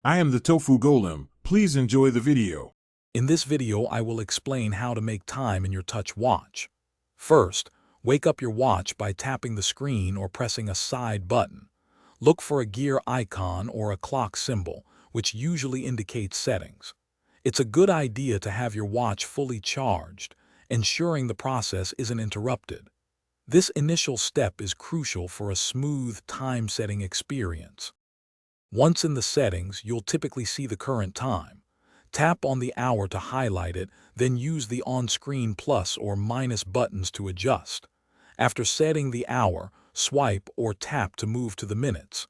I am the Tofu Golem. Please enjoy the video. In this video, I will explain how to make time in your touch watch. First, wake up your watch by tapping the screen or pressing a side button. Look for a gear icon or a clock symbol, which usually indicates settings. It's a good idea to have your watch fully charged, ensuring the process isn't interrupted. This initial step is crucial for a smooth time-setting experience. Once in the settings, you'll typically see the current time. Tap on the hour to highlight it, then use the on-screen plus or minus buttons to adjust. After setting the hour, swipe or tap to move to the minutes.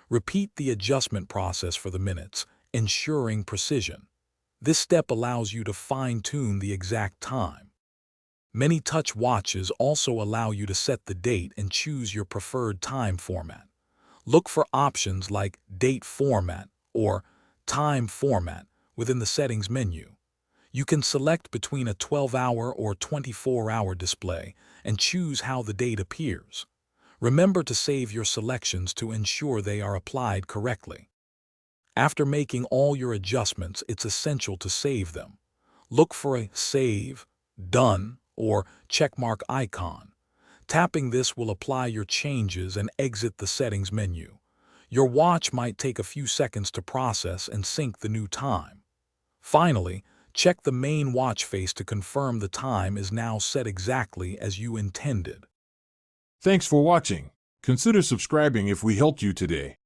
Repeat the adjustment process for the minutes, ensuring precision. This step allows you to fine-tune the exact time. Many touch watches also allow you to set the date and choose your preferred time format. Look for options like Date Format or Time Format within the settings menu. You can select between a 12-hour or 24-hour display and choose how the date appears. Remember to save your selections to ensure they are applied correctly. After making all your adjustments, it's essential to save them. Look for a Save, Done, or checkmark icon. Tapping this will apply your changes and exit the settings menu. Your watch might take a few seconds to process and sync the new time. Finally, check the main watch face to confirm the time is now set exactly as you intended. Thanks for watching. Consider subscribing if we helped you today.